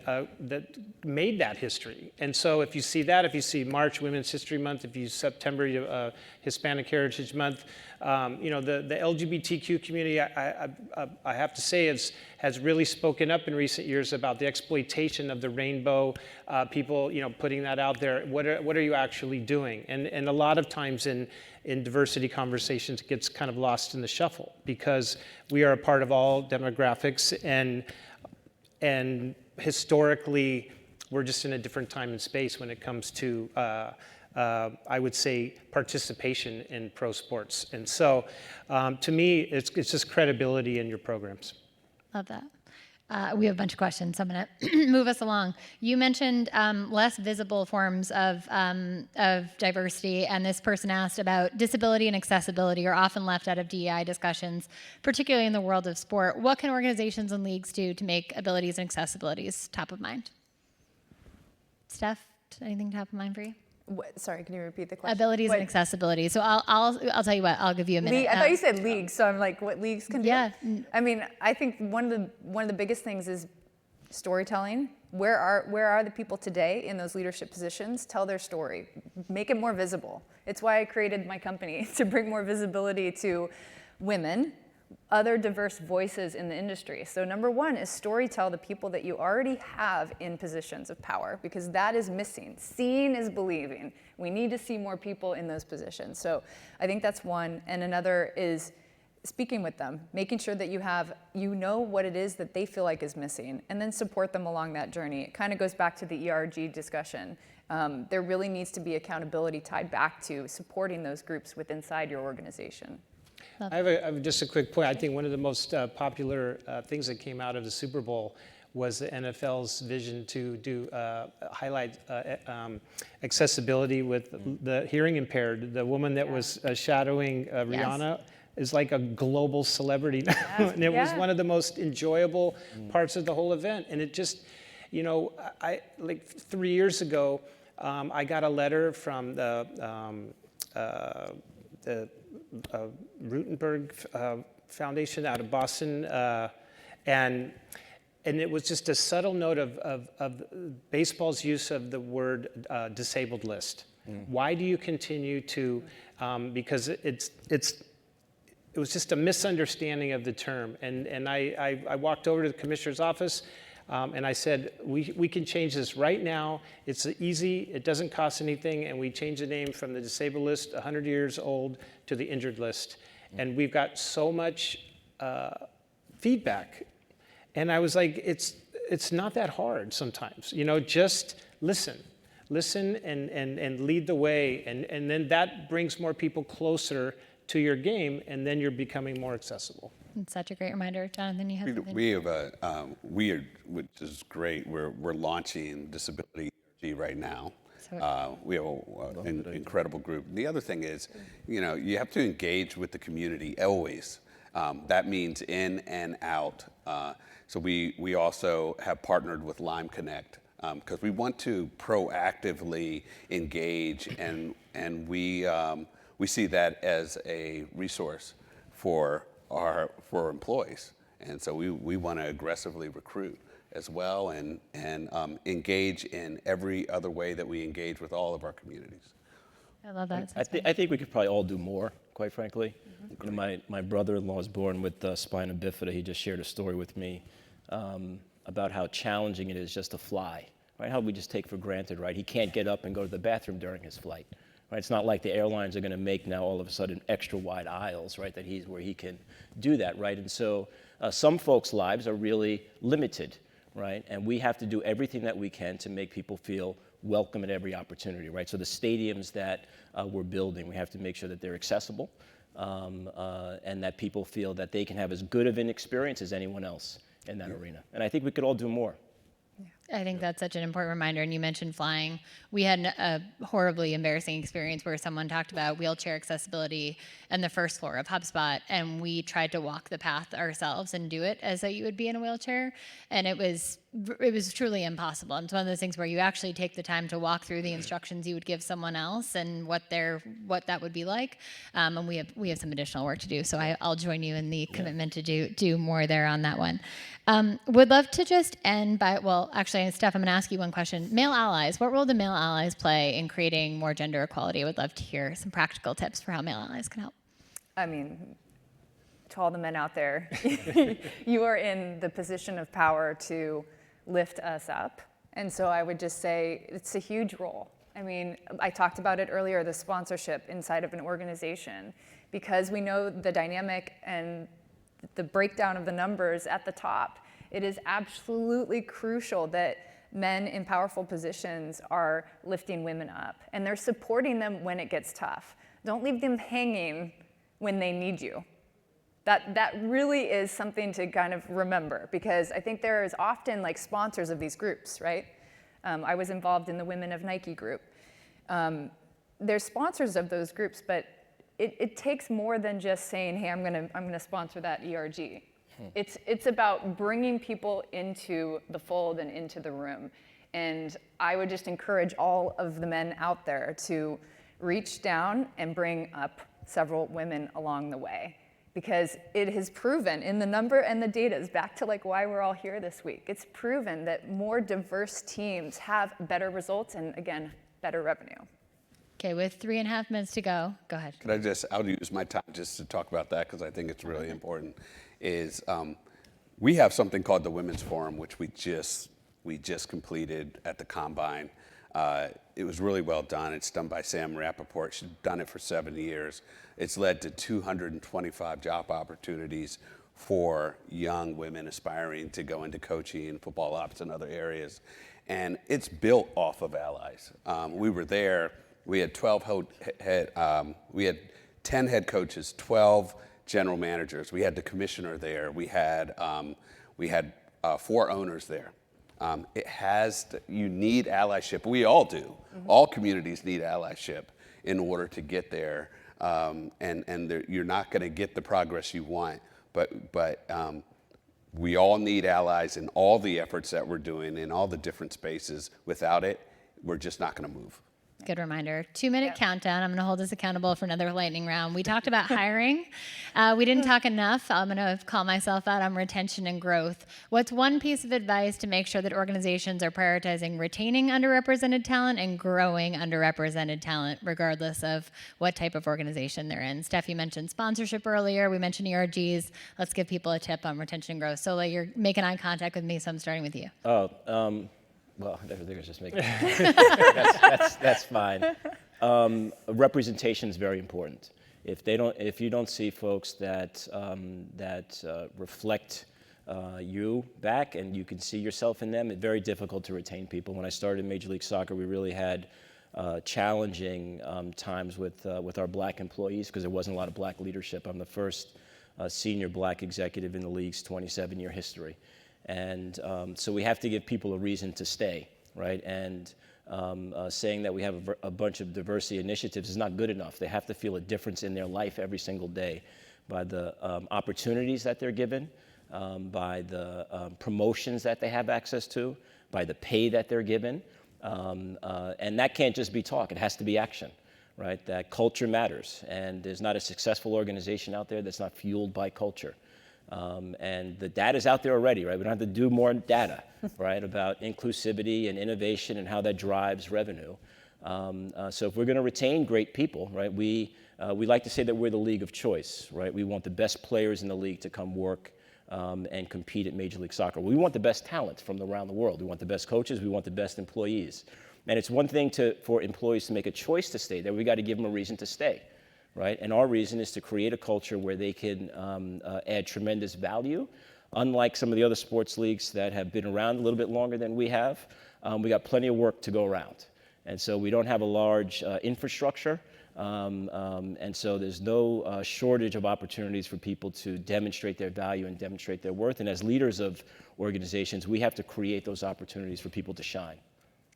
made that history. And so if you see that, if you see March, Women's History Month, if you September, Hispanic Heritage Month, the LGBTQ community, I have to say, has really spoken up in recent years about the exploitation of the rainbow, people, putting that out there. What are you actually doing? And a lot of times in diversity conversations, it gets kind of lost in the shuffle because we are a part of all demographics, and historically, we're just in a different time and space when it comes to, I would say, participation in pro sports. And so, to me, it's just credibility in your programs. Love that. We have a bunch of questions, so I'm going to move us along. You mentioned less visible forms of diversity, and this person asked about disability and accessibility are often left out of DEI discussions, particularly in the world of sport. What can organizations and leagues do to make abilities and accessibilities top of mind? Steph, anything top of mind for you? Sorry, can you repeat the question? Abilities and accessibility. So I'll tell you what. I'll give you a minute. I thought you said leagues, so I'm like, what leagues can do? Yeah. I mean, I think one of the biggest things is storytelling. Where are the people today in those leadership positions? Tell their story. Make it more visible. It's why I created my company, to bring more visibility to women, other diverse voices in the industry. So number one is storytell the people that you already have in positions of power, because that is missing. Seeing is believing. We need to see more people in those positions. So I think that's one. And another is speaking with them, making sure that you know what it is that they feel like is missing, and then support them along that journey. It kind of goes back to the ERG discussion. There really needs to be accountability tied back to supporting those groups inside your organization. I have just a quick point. I think one of the most popular things that came out of the Super Bowl was the NFL's vision to highlight accessibility with the hearing impaired. The woman that was shadowing Rihanna is like a global celebrity now. And it was one of the most enjoyable parts of the whole event. And it just, I like 3 years ago, I got a letter from the Rutenberg Foundation out of Boston, and it was just a subtle note of baseball's use of the word disabled list. Why do you continue to? Because it was just a misunderstanding of the term, and I walked over to the commissioner's office. And I said, we can change this right now. It's easy, it doesn't cost anything, and we change the name from the disabled list, 100 years old, to the injured list. And we've got so much feedback. And I was like, it's not that hard sometimes. Just listen and lead the way. And then that brings more people closer to your game, and then you're becoming more accessible. It's such a great reminder. Jonathan, you have something? We have which is great. We're launching disability ERG right now. We have an incredible group. The other thing is, you have to engage with the community always. That means in and out. So we also have partnered with Lyme Connect because we want to proactively engage, and we see that as a resource for employees, and so we want to aggressively recruit as well, and engage in every other way that we engage with all of our communities. I love that. I think we could probably all do more, quite frankly. My brother-in-law is born with spina bifida. He just shared a story with me about how challenging it is just to fly, right? How we just take for granted, right? He can't get up and go to the bathroom during his flight, right? It's not like the airlines are going to make now all of a sudden extra wide aisles, right? Where he can do that, right? And so some folks' lives are really limited, right? And we have to do everything that we can to make people feel welcome at every opportunity, right? So the stadiums that we're building, we have to make sure that they're accessible and that people feel that they can have as good of an experience as anyone else in that arena. And I think we could all do more. I think that's such an important reminder. And you mentioned flying. We had a horribly embarrassing experience where someone talked about wheelchair accessibility on the first floor of HubSpot, and we tried to walk the path ourselves and do it as though you would be in a wheelchair, and it was truly impossible. And it's one of those things where you actually take the time to walk through the instructions you would give someone else and what that would be like. And we have some additional work to do. So I'll join you in the commitment to do more there on that one. Would love to just end by, well, actually, Steph, I'm going to ask you one question. Male allies, what role do male allies play in creating more gender equality? I would love to hear some practical tips for how male allies can help. I mean, to all the men out there, you are in the position of power to lift us up. And so I would just say it's a huge role. I mean, I talked about it earlier, the sponsorship inside of an organization, because we know the dynamic and the breakdown of the numbers at the top. It is absolutely crucial that men in powerful positions are lifting women up, and they're supporting them when it gets tough. Don't leave them hanging when they need you. That really is something to kind of remember, because I think there is often like sponsors of these groups, right? I was involved in the Women of Nike group. There's sponsors of those groups, but it takes more than just saying, hey, I'm gonna sponsor that ERG. It's about bringing people into the fold and into the room. And I would just encourage all of the men out there to reach down and bring up several women along the way, because it has proven in the number and the data is back to like why we're all here this week. It's proven that more diverse teams have better results and, again, better revenue. Okay, with 3.5 minutes to go ahead. I'll use my time just to talk about that because I think it's really important, is we have something called the Women's Forum, which we just completed at the Combine. It was really well done. It's done by Sam Rappaport. She's done it for 7 years. It's led to 225 job opportunities for young women aspiring to go into coaching, football ops, and other areas. And it's built off of allies. We were there. We had 10 head coaches, 12 general managers. We had the commissioner there. We had 4 owners there. You need allyship. We all do. Mm-hmm. All communities need allyship in order to get there. You're not going to get the progress you want, but we all need allies in all the efforts that we're doing in all the different spaces. Without it, we're just not going to move. Good reminder. 2-minute countdown. I'm going to hold us accountable for another lightning round. We talked about hiring. We didn't talk enough. I'm going to call myself out on retention and growth. What's one piece of advice to make sure that organizations are prioritizing retaining underrepresented talent and growing underrepresented talent, regardless of what type of organization they're in? Steph, you mentioned sponsorship earlier. We mentioned ERGs. Let's give people a tip on retention and growth. Sola, you're making eye contact with me, so I'm starting with you. Well, everything was just making that's fine. Representation is very important. If you don't see folks that reflect you back and you can see yourself in them, it's very difficult to retain people. When I started in Major League Soccer, we really had challenging times with our black employees because there wasn't a lot of black leadership. I'm the first senior black executive in the league's 27-year history. And so we have to give people a reason to stay, right? And saying that we have a bunch of diversity initiatives is not good enough. They have to feel a difference in their life every single day by the opportunities that they're given, by the promotions that they have access to, by the pay that they're given. And that can't just be talk. It has to be action, right? That culture matters. And there's not a successful organization out there that's not fueled by culture. And the data's out there already, right? We don't have to do more data, right, about inclusivity and innovation and how that drives revenue. So if we're going to retain great people, right, we like to say that we're the league of choice, right? We want the best players in the league to come work and compete at Major League Soccer. We want the best talent from around the world. We want the best coaches. We want the best employees. And it's one thing for employees to make a choice to stay there. We got to give them a reason to stay, right? And our reason is to create a culture where they can add tremendous value. Unlike some of the other sports leagues that have been around a little bit longer than we have, we got plenty of work to go around. And so we don't have a large infrastructure. And so there's no shortage of opportunities for people to demonstrate their value and demonstrate their worth. And as leaders of organizations, we have to create those opportunities for people to shine.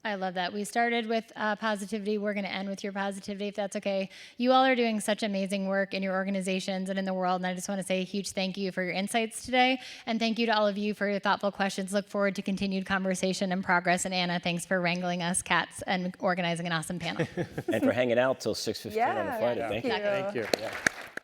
I love that. We started with positivity. We're going to end with your positivity, if that's okay. You all are doing such amazing work in your organizations and in the world, and I just want to say a huge thank you for your insights today, and thank you to all of you for your thoughtful questions. Look forward to continued conversation and progress, and Anna, thanks for wrangling us cats and organizing an awesome panel. And for hanging out till 6:15 on a Friday. Thank you. Thank you. Yeah.